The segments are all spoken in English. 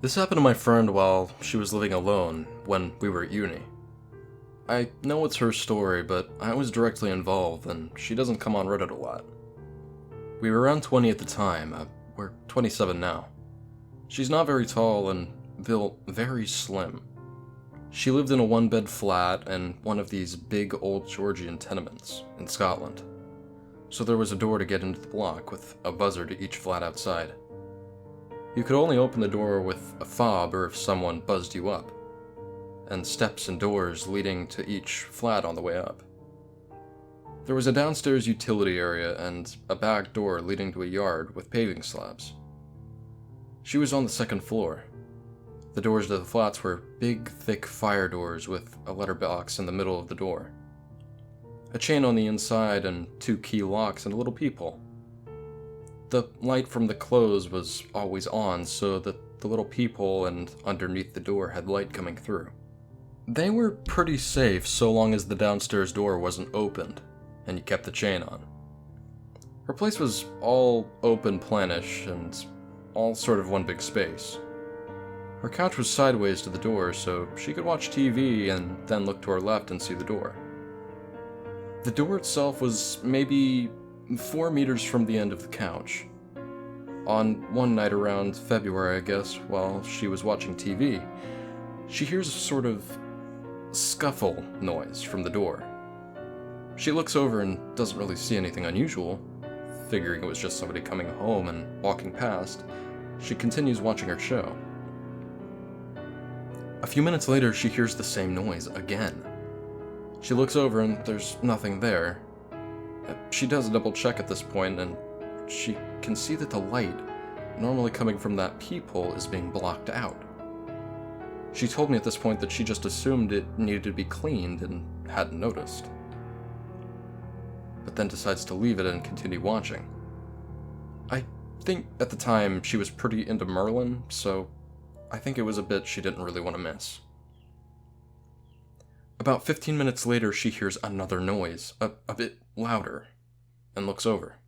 This happened to my friend while she was living alone when we were at uni. I know it's her story, but I was directly involved and she doesn't come on Reddit a lot. We were around 20 at the time, we're 27 now. She's not very tall and built very slim. She lived in a one-bed flat in one of these big old Georgian tenements in Scotland. So there was a door to get into the block with a buzzer to each flat outside. You could only open the door with a fob or if someone buzzed you up, and steps and doors leading to each flat on the way up. There was a downstairs utility area and a back door leading to a yard with paving slabs. She was on the second floor. The doors to the flats were big, thick fire doors with a letterbox in the middle of the door. A chain on the inside and 2 key locks and a little peephole. The light from the close was always on so that the little peephole and underneath the door had light coming through. They were pretty safe so long as the downstairs door wasn't opened and you kept the chain on. Her place was all open planish and all sort of one big space. Her couch was sideways to the door so she could watch TV and then look to her left and see the door. The door itself was maybe 4 meters from the end of the couch. On one night around February, I guess, while she was watching TV, she hears a sort of scuffle noise from the door. She looks over and doesn't really see anything unusual. Figuring it was just somebody coming home and walking past, she continues watching her show. A few minutes later, she hears the same noise again. She looks over and there's nothing there. She does a double check at this point and she can see that the light, normally coming from that peephole, is being blocked out. She told me at this point that she just assumed it needed to be cleaned and hadn't noticed. But then decides to leave it and continue watching. I think at the time she was pretty into Merlin, so I think it was a bit she didn't really want to miss. About 15 minutes later, she hears another noise, a bit louder, and looks over.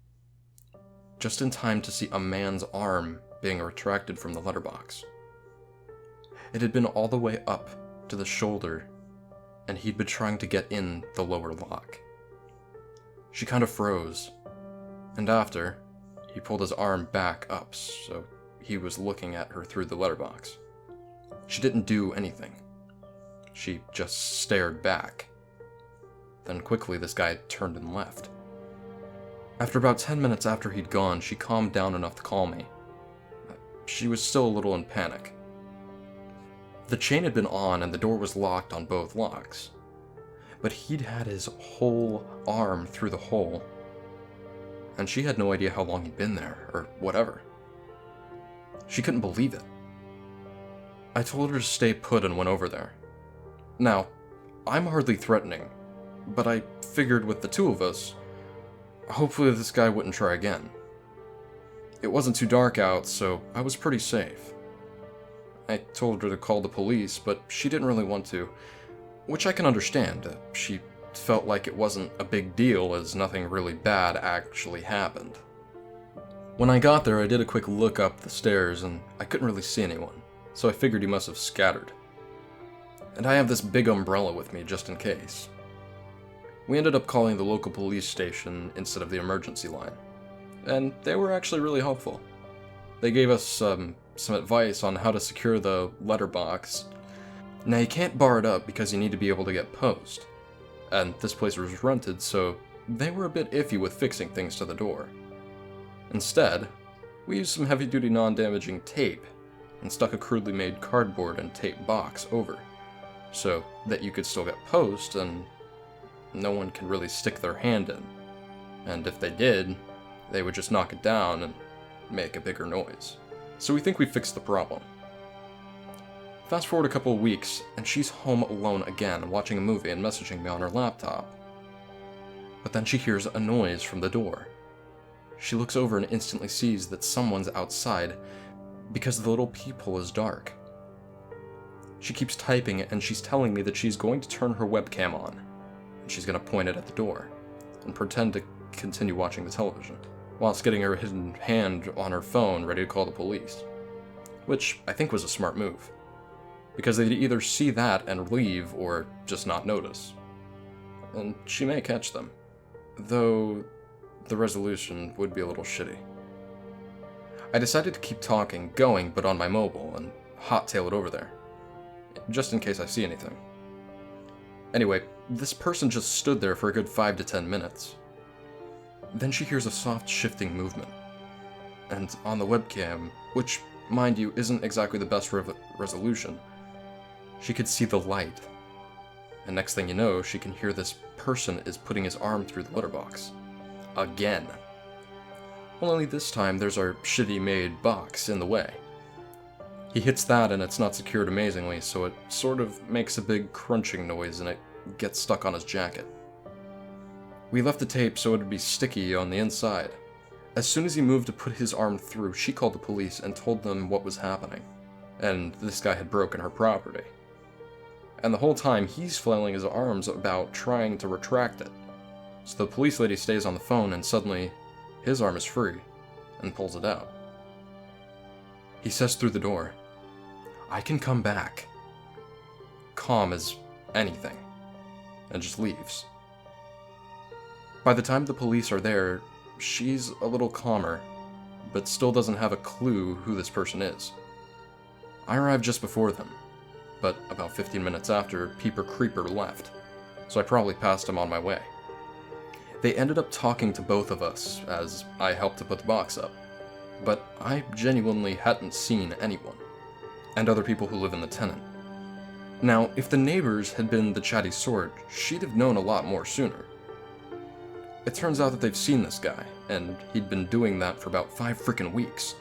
Just in time to see a man's arm being retracted from the letterbox. It had been all the way up to the shoulder, and he'd been trying to get in the lower lock. She kind of froze, and after, he pulled his arm back up so he was looking at her through the letterbox. She didn't do anything. She just stared back. Then quickly this guy turned and left. After about 10 minutes after he'd gone, she calmed down enough to call me. She was still a little in panic. The chain had been on and the door was locked on both locks. But he'd had his whole arm through the hole. And she had no idea how long he'd been there, or whatever. She couldn't believe it. I told her to stay put and went over there. Now, I'm hardly threatening, but I figured with the two of us, hopefully this guy wouldn't try again. It wasn't too dark out, so I was pretty safe. I told her to call the police, but she didn't really want to, which I can understand. She felt like it wasn't a big deal as nothing really bad actually happened. When I got there, I did a quick look up the stairs and I couldn't really see anyone, so I figured he must have scattered. And I have this big umbrella with me just in case. We ended up calling the local police station instead of the emergency line, and they were actually really helpful. They gave us some advice on how to secure the letterbox. Now you can't bar it up because you need to be able to get post, and this place was rented, so they were a bit iffy with fixing things to the door. Instead, we used some heavy-duty non-damaging tape and stuck a crudely made cardboard and tape box over, so that you could still get post and no one can really stick their hand in. And if they did, they would just knock it down and make a bigger noise. So we think we fixed the problem. Fast forward a couple of weeks, and she's home alone again, watching a movie and messaging me on her laptop. But then she hears a noise from the door. She looks over and instantly sees that someone's outside because the little peephole is dark. She keeps typing and she's telling me that she's going to turn her webcam on, and she's going to point it at the door, and pretend to continue watching the television, whilst getting her hidden hand on her phone ready to call the police. which I think was a smart move, because they'd either see that and leave or just not notice. And she may catch them, though the resolution would be a little shitty. I decided to keep going, but on my mobile, and hot-tail it over there, just in case I see anything. Anyway, this person just stood there for a good 5 to 10 minutes. Then she hears a soft shifting movement, and on the webcam, which, mind you, isn't exactly the best resolution, she could see the light. And next thing you know, she can hear this person is putting his arm through the letterbox. Again. Only this time there's our shitty-made box in the way. He hits that and it's not secured amazingly, so it sort of makes a big crunching noise and it gets stuck on his jacket. We left the tape so it would be sticky on the inside. As soon as he moved to put his arm through, she called the police and told them what was happening, and this guy had broken her property. And the whole time he's flailing his arms about trying to retract it. So the police lady stays on the phone and suddenly his arm is free and pulls it out. He says through the door, "I can come back." Calm as anything, and just leaves. By the time the police are there, she's a little calmer, but still doesn't have a clue who this person is. I arrived just before them, but about 15 minutes after, Peeper Creeper left, so I probably passed him on my way. They ended up talking to both of us, as I helped to put the box up, but I genuinely hadn't seen anyone, and other people who live in the tenant. Now, if the neighbors had been the chatty sort, she'd have known a lot more sooner. It turns out that they've seen this guy, and he'd been doing that for about 5 freaking weeks.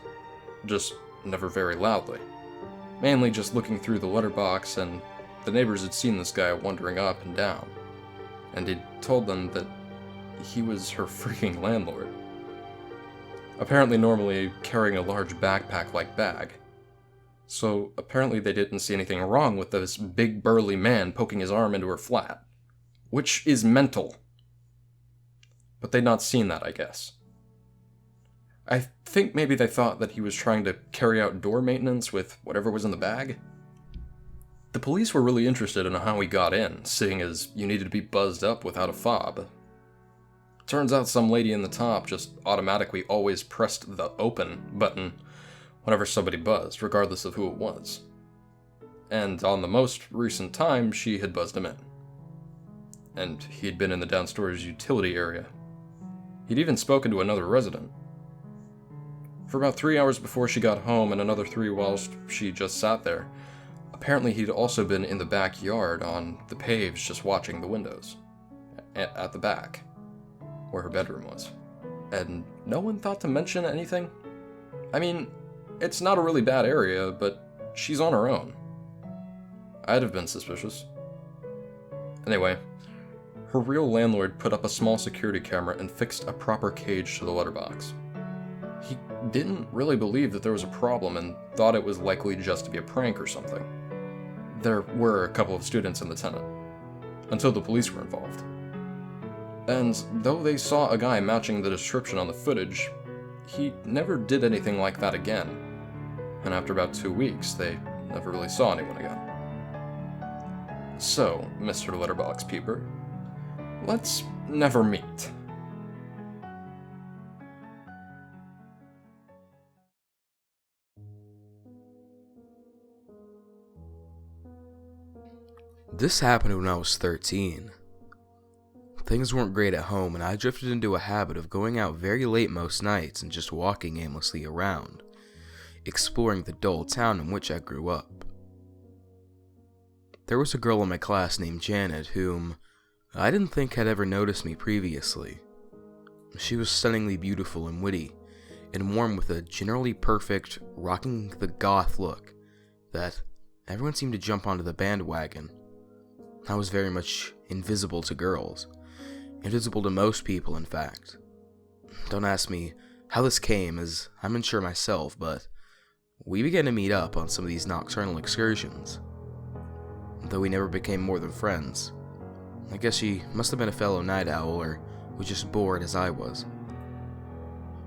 Just never very loudly. Mainly just looking through the letterbox, and the neighbors had seen this guy wandering up and down. And he'd told them that he was her freaking landlord. Apparently normally carrying a large backpack-like bag. So apparently they didn't see anything wrong with this big burly man poking his arm into her flat. Which is mental. But they'd not seen that, I guess. I think maybe they thought that he was trying to carry out door maintenance with whatever was in the bag. The police were really interested in how he got in, seeing as you needed to be buzzed up without a fob. Turns out some lady in the top just automatically always pressed the open button whenever somebody buzzed, regardless of who it was. And on the most recent time, she had buzzed him in. And he'd been in the downstairs utility area. He'd even spoken to another resident. For about 3 hours before she got home and another 3 whilst she just sat there, apparently he'd also been in the backyard on the paves just watching the windows. At the back, where her bedroom was. And no one thought to mention anything? I mean, it's not a really bad area, but she's on her own. I'd have been suspicious. Anyway, her real landlord put up a small security camera and fixed a proper cage to the letterbox. He didn't really believe that there was a problem and thought it was likely just to be a prank or something. There were a couple of students in the tenant, until the police were involved. And though they saw a guy matching the description on the footage, he never did anything like that again. And after about 2 weeks, they never really saw anyone again. So, Mr. Letterbox Peeper, let's never meet. This happened when I was 13. Things weren't great at home, and I drifted into a habit of going out very late most nights and just walking aimlessly around, exploring the dull town in which I grew up. There was a girl in my class named Janet whom I didn't think had ever noticed me previously. She was stunningly beautiful and witty, and warm with a generally perfect, rocking the goth look that everyone seemed to jump onto the bandwagon. I was very much invisible to girls. Invisible to most people, in fact. Don't ask me how this came, as I'm unsure myself, but we began to meet up on some of these nocturnal excursions. Though we never became more than friends. I guess she must have been a fellow night owl, or was just bored as I was.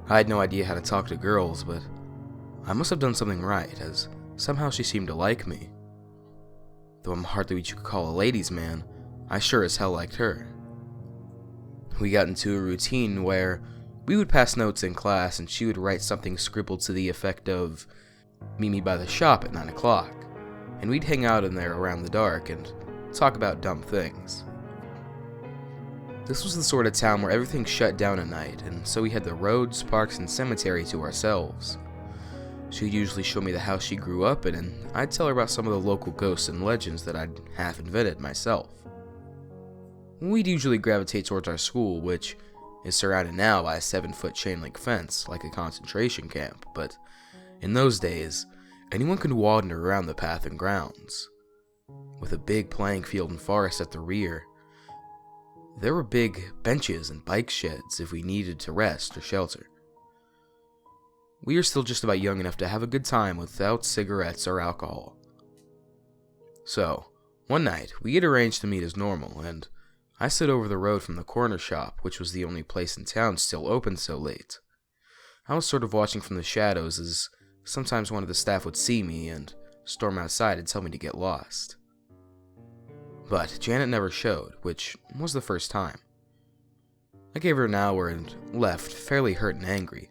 I had no idea how to talk to girls, but I must have done something right, as somehow she seemed to like me. Though I'm hardly what you could call a ladies' man, I sure as hell liked her. We got into a routine where we would pass notes in class and she would write something scribbled to the effect of, "Meet me by the shop at 9 o'clock, and we'd hang out in there around the dark and talk about dumb things. This was the sort of town where everything shut down at night, and so we had the roads, parks, and cemetery to ourselves. She'd usually show me the house she grew up in, and I'd tell her about some of the local ghosts and legends that I'd half invented myself. We'd usually gravitate towards our school, which is surrounded now by a 7-foot chain-link fence, like a concentration camp, but in those days, anyone could wander around the path and grounds. With a big playing field and forest at the rear, there were big benches and bike sheds if we needed to rest or shelter. We were still just about young enough to have a good time without cigarettes or alcohol. So, one night, we had arranged to meet as normal, and I stood over the road from the corner shop, which was the only place in town still open so late. I was sort of watching from the shadows, as sometimes one of the staff would see me and storm outside and tell me to get lost. But Janet never showed, which was the first time. I gave her an hour and left, fairly hurt and angry,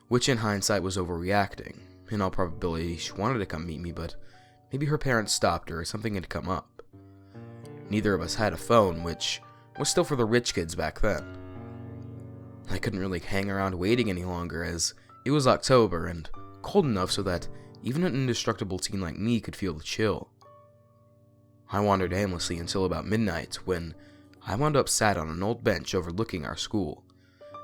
which in hindsight was overreacting. In all probability, she wanted to come meet me, but maybe her parents stopped her or something had come up. Neither of us had a phone, which was still for the rich kids back then. I couldn't really hang around waiting any longer, as it was October and cold enough so that even an indestructible teen like me could feel the chill. I wandered aimlessly until about midnight, when I wound up sat on an old bench overlooking our school,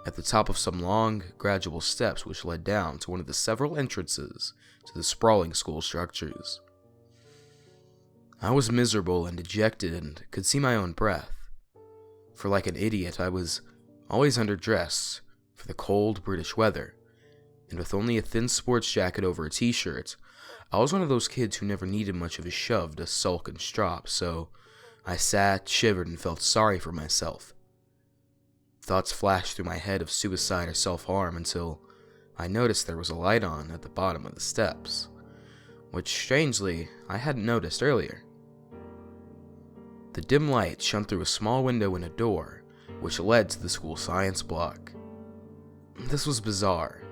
at the top of some long, gradual steps which led down to one of the several entrances to the sprawling school structures. I was miserable and dejected and could see my own breath, for like an idiot I was always underdressed for the cold British weather, and with only a thin sports jacket over a t-shirt, I was one of those kids who never needed much of a shove to sulk and strop, so I sat, shivered, and felt sorry for myself. Thoughts flashed through my head of suicide or self-harm until I noticed there was a light on at the bottom of the steps, which, strangely, I hadn't noticed earlier. The dim light shone through a small window in a door, which led to the school science block. This was bizarre.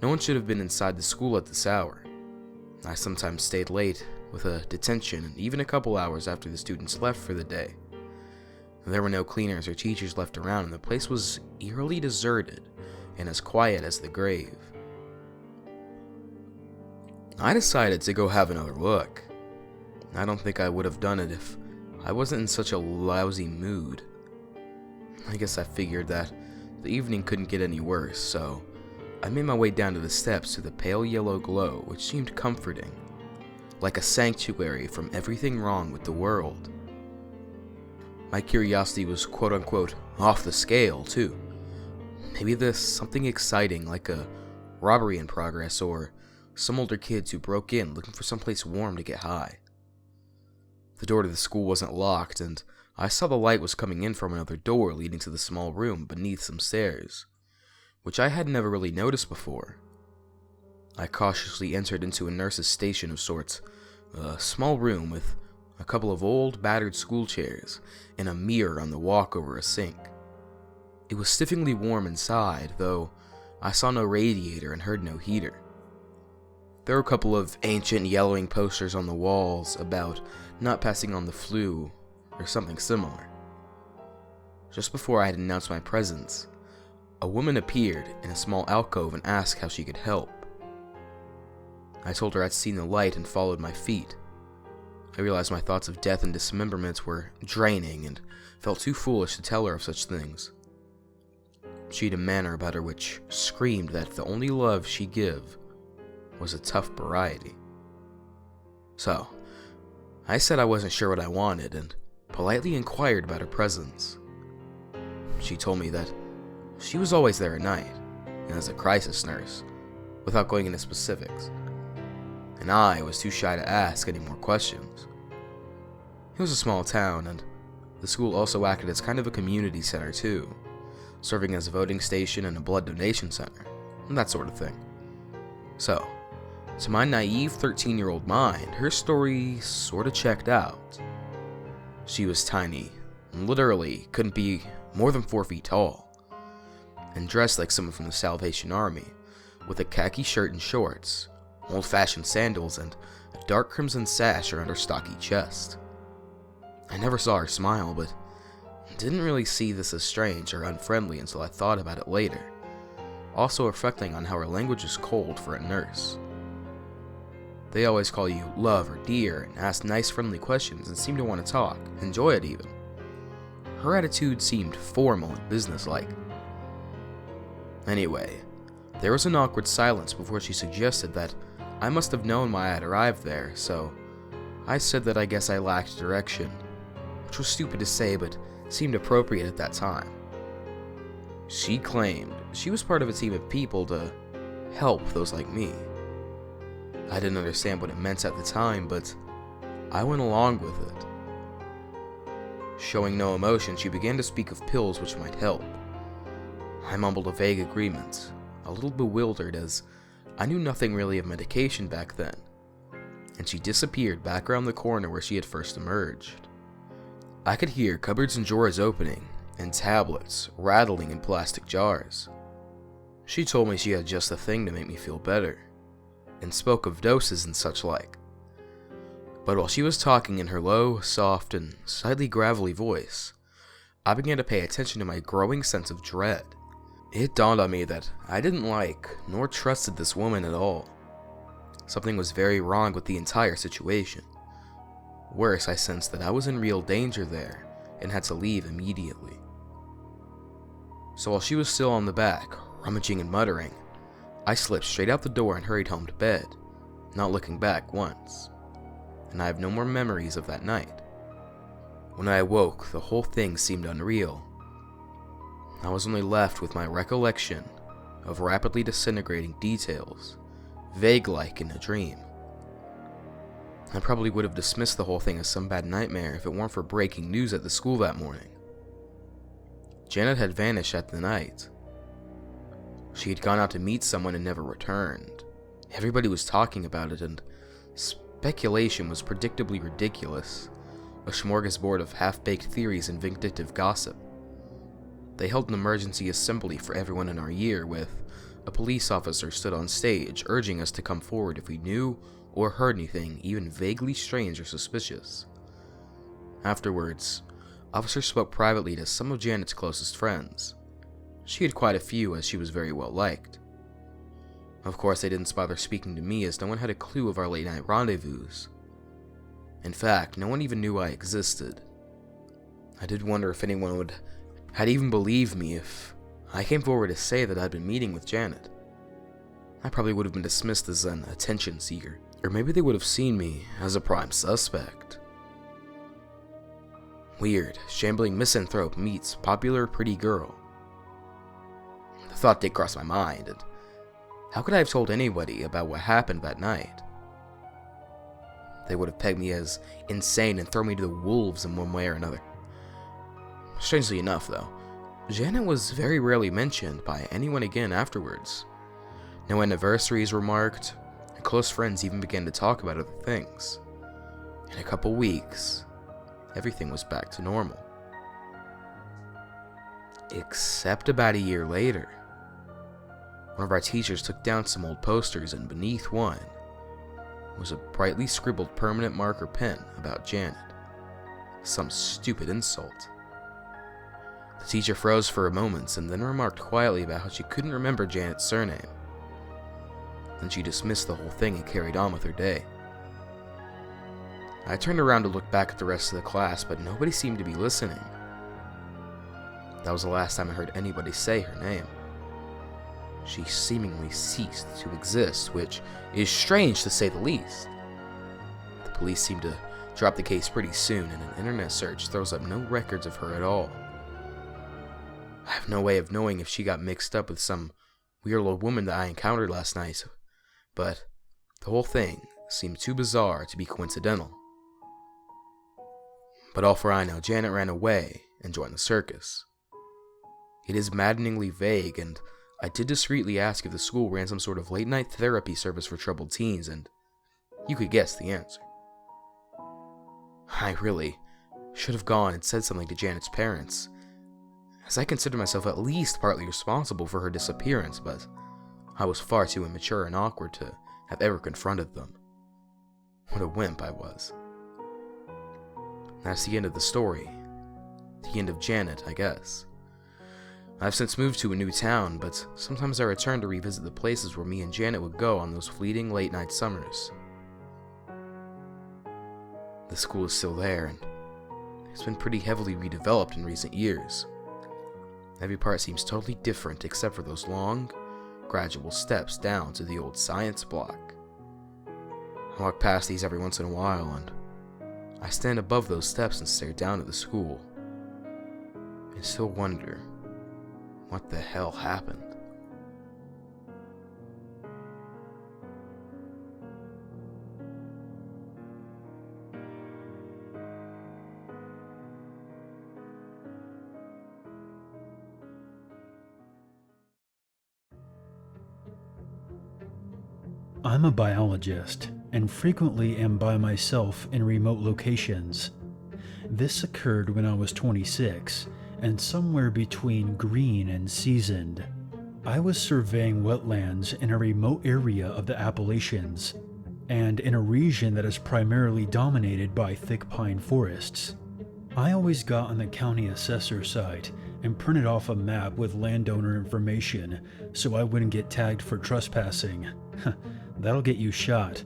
No one should have been inside the school at this hour. I sometimes stayed late, with a detention, and even a couple hours after the students left for the day. There were no cleaners or teachers left around, and the place was eerily deserted and as quiet as the grave. I decided to go have another look. I don't think I would have done it if I wasn't in such a lousy mood. I guess I figured that the evening couldn't get any worse, so I made my way down to the steps to the pale yellow glow, which seemed comforting, like a sanctuary from everything wrong with the world. My curiosity was quote-unquote off the scale, too. Maybe there's something exciting, like a robbery in progress, or some older kids who broke in looking for someplace warm to get high. The door to the school wasn't locked, and I saw the light was coming in from another door leading to the small room beneath some stairs, which I had never really noticed before. I cautiously entered into a nurse's station of sorts, a small room with a couple of old, battered school chairs and a mirror on the walk over a sink. It was stiffingly warm inside, though I saw no radiator and heard no heater. There were a couple of ancient yellowing posters on the walls about not passing on the flu or something similar. Just before I had announced my presence, a woman appeared in a small alcove and asked how she could help. I told her I'd seen the light and followed my feet. I realized my thoughts of death and dismemberment were draining and felt too foolish to tell her of such things. She had a manner about her which screamed that the only love she'd give was a tough variety. So, I said I wasn't sure what I wanted and politely inquired about her presence. She told me that she was always there at night, and as a crisis nurse, without going into specifics, and I was too shy to ask any more questions. It was a small town, and the school also acted as kind of a community center too, serving as a voting station and a blood donation center, and that sort of thing. So, To my naive 13-year-old mind, her story sorta checked out. She was tiny, and literally couldn't be more than 4 feet tall, and dressed like someone from the Salvation Army, with a khaki shirt and shorts, old-fashioned sandals, and a dark crimson sash around her stocky chest. I never saw her smile, but didn't really see this as strange or unfriendly until I thought about it later, also reflecting on how her language is cold for a nurse. They always call you love or dear and ask nice friendly questions and seem to want to talk, enjoy it even. Her attitude seemed formal and businesslike. Anyway, there was an awkward silence before she suggested that I must have known why I had arrived there, so I said that I guess I lacked direction, which was stupid to say but seemed appropriate at that time. She claimed she was part of a team of people to help those like me. I didn't understand what it meant at the time, but I went along with it. Showing no emotion, she began to speak of pills which might help. I mumbled a vague agreement, a little bewildered as I knew nothing really of medication back then, and she disappeared back around the corner where she had first emerged. I could hear cupboards and drawers opening, and tablets rattling in plastic jars. She told me she had just the thing to make me feel better, and spoke of doses and such like. But while she was talking in her low, soft, and slightly gravelly voice, I began to pay attention to my growing sense of dread. It dawned on me that I didn't like nor trusted this woman at all. Something was very wrong with the entire situation. Worse, I sensed that I was in real danger there and had to leave immediately. So while she was still on the back, rummaging and muttering, I slipped straight out the door and hurried home to bed, not looking back once. And I have no more memories of that night. When I awoke, the whole thing seemed unreal. I was only left with my recollection of rapidly disintegrating details, vague-like in a dream. I probably would have dismissed the whole thing as some bad nightmare if it weren't for breaking news at the school that morning. Janet had vanished at the night. She had gone out to meet someone and never returned. Everybody was talking about it, and speculation was predictably ridiculous, a smorgasbord of half-baked theories and vindictive gossip. They held an emergency assembly for everyone in our year, with a police officer stood on stage urging us to come forward if we knew or heard anything even vaguely strange or suspicious. Afterwards, officers spoke privately to some of Janet's closest friends. She had quite a few, as she was very well liked. Of course, they didn't bother speaking to me, as no one had a clue of our late-night rendezvous. In fact, no one even knew I existed. I did wonder if anyone had even believed me if I came forward to say that I'd been meeting with Janet. I probably would have been dismissed as an attention seeker, or maybe they would have seen me as a prime suspect. Weird, shambling misanthrope meets popular pretty girl. The thought did cross my mind, and how could I have told anybody about what happened that night? They would have pegged me as insane and thrown me to the wolves in one way or another. Strangely enough, though, Janet was very rarely mentioned by anyone again afterwards. No anniversaries were marked, and close friends even began to talk about other things. In a couple weeks, everything was back to normal. Except about a year later. One of our teachers took down some old posters, and beneath one was a brightly scribbled permanent marker pen about Janet. Some stupid insult. The teacher froze for a moment and then remarked quietly about how she couldn't remember Janet's surname. Then she dismissed the whole thing and carried on with her day. I turned around to look back at the rest of the class, but nobody seemed to be listening. That was the last time I heard anybody say her name. She seemingly ceased to exist, which is strange to say the least. The police seemed to drop the case pretty soon, and an internet search throws up no records of her at all. I have no way of knowing if she got mixed up with some weird old woman that I encountered last night, but the whole thing seemed too bizarre to be coincidental. But all for I know, Janet ran away and joined the circus. It is maddeningly vague, and I did discreetly ask if the school ran some sort of late-night therapy service for troubled teens, and you could guess the answer. I really should have gone and said something to Janet's parents, as I consider myself at least partly responsible for her disappearance, but I was far too immature and awkward to have ever confronted them. What a wimp I was. That's the end of the story. The end of Janet, I guess. I've since moved to a new town, but sometimes I return to revisit the places where me and Janet would go on those fleeting late-night summers. The school is still there, and it's been pretty heavily redeveloped in recent years. Every part seems totally different except for those long, gradual steps down to the old science block. I walk past these every once in a while, and I stand above those steps and stare down at the school. I still wonder what the hell happened. I'm a biologist and frequently am by myself in remote locations. This occurred when I was 26 and somewhere between green and seasoned. I was surveying wetlands in a remote area of the Appalachians and in a region that is primarily dominated by thick pine forests. I always got on the county assessor site and printed off a map with landowner information so I wouldn't get tagged for trespassing. That'll get you shot.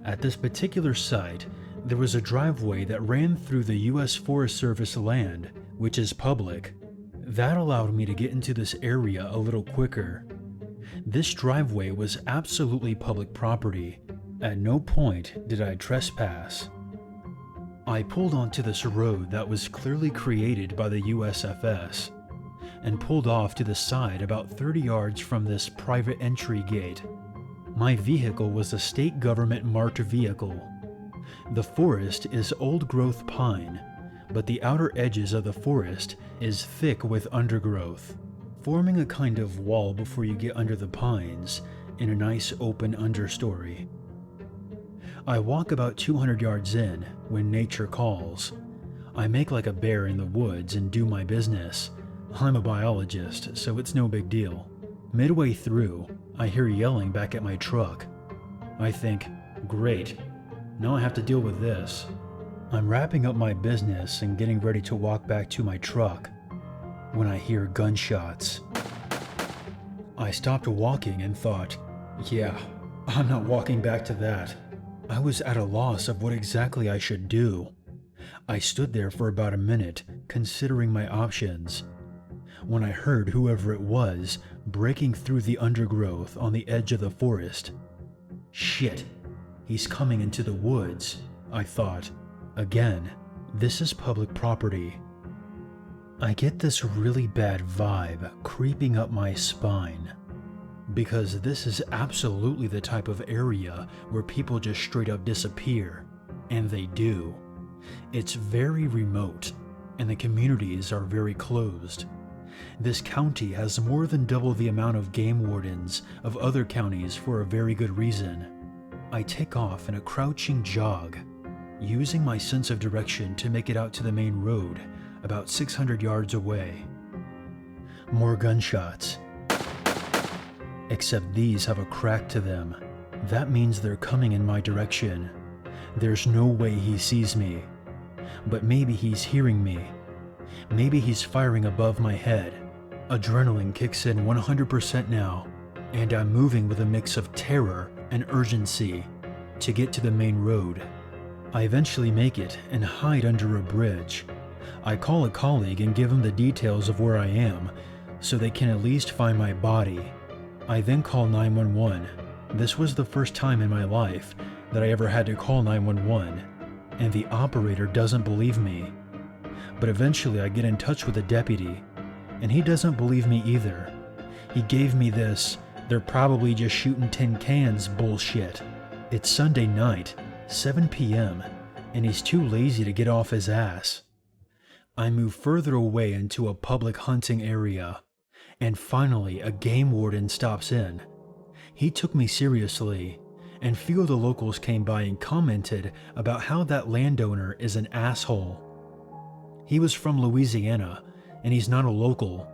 At this particular site, there was a driveway that ran through the U.S. Forest Service land, which is public. That allowed me to get into this area a little quicker. This driveway was absolutely public property. At no point did I trespass. I pulled onto this road that was clearly created by the USFS and pulled off to the side about 30 yards from this private entry gate. My vehicle was a state government marked vehicle. The forest is old-growth pine, but the outer edges of the forest is thick with undergrowth, forming a kind of wall before you get under the pines in a nice open understory. I walk about 200 yards in when nature calls. I make like a bear in the woods and do my business. I'm a biologist, so it's no big deal. Midway through, I hear yelling back at my truck. I think, great, now I have to deal with this. I'm wrapping up my business and getting ready to walk back to my truck when I hear gunshots. I stopped walking and thought, yeah, I'm not walking back to that. I was at a loss of what exactly I should do. I stood there for about a minute, considering my options, when I heard whoever it was breaking through the undergrowth on the edge of the forest. Shit, he's coming into the woods, I thought. Again, this is public property. I get this really bad vibe creeping up my spine, because this is absolutely the type of area where people just straight up disappear, and they do. It's very remote, and the communities are very closed. This county has more than double the amount of game wardens of other counties for a very good reason. I take off in a crouching jog, using my sense of direction to make it out to the main road, about 600 yards away. More gunshots. Except these have a crack to them. That means they're coming in my direction. There's no way he sees me. But maybe he's hearing me. Maybe he's firing above my head. Adrenaline kicks in 100% now, and I'm moving with a mix of terror and urgency to get to the main road. I eventually make it and hide under a bridge. I call a colleague and give him the details of where I am, so they can at least find my body. I then call 911. This was the first time in my life that I ever had to call 911, and the operator doesn't believe me. But eventually I get in touch with the deputy, and he doesn't believe me either. He gave me this, they're probably just shooting tin cans bullshit. It's Sunday night, 7 p.m., and he's too lazy to get off his ass. I move further away into a public hunting area, and finally a game warden stops in. He took me seriously, and few of the locals came by and commented about how that landowner is an asshole. He was from Louisiana, and he's not a local.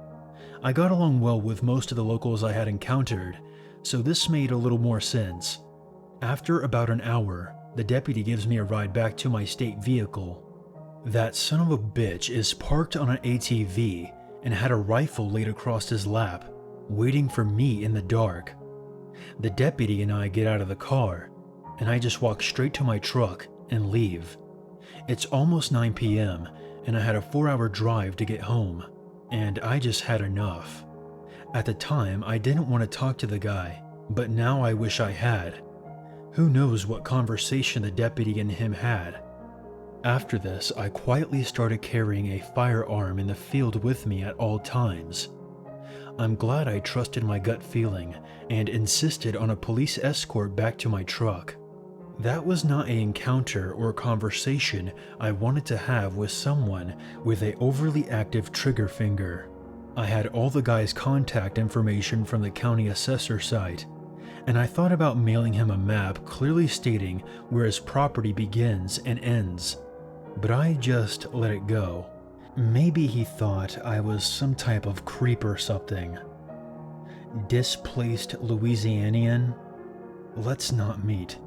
I got along well with most of the locals I had encountered, so this made a little more sense. After about an hour, the deputy gives me a ride back to my state vehicle. That son of a bitch is parked on an ATV and had a rifle laid across his lap, waiting for me in the dark. The deputy and I get out of the car, and I just walk straight to my truck and leave. It's almost 9 p.m., and I had a 4-hour drive to get home, and I just had enough. At the time, I didn't want to talk to the guy, but now I wish I had. Who knows what conversation the deputy and him had. After this, I quietly started carrying a firearm in the field with me at all times. I'm glad I trusted my gut feeling and insisted on a police escort back to my truck. That was not an encounter or conversation I wanted to have with someone with an overly active trigger finger. I had all the guy's contact information from the county assessor site, and I thought about mailing him a map clearly stating where his property begins and ends, but I just let it go. Maybe he thought I was some type of creep or something. Displaced Louisianian? Let's not meet.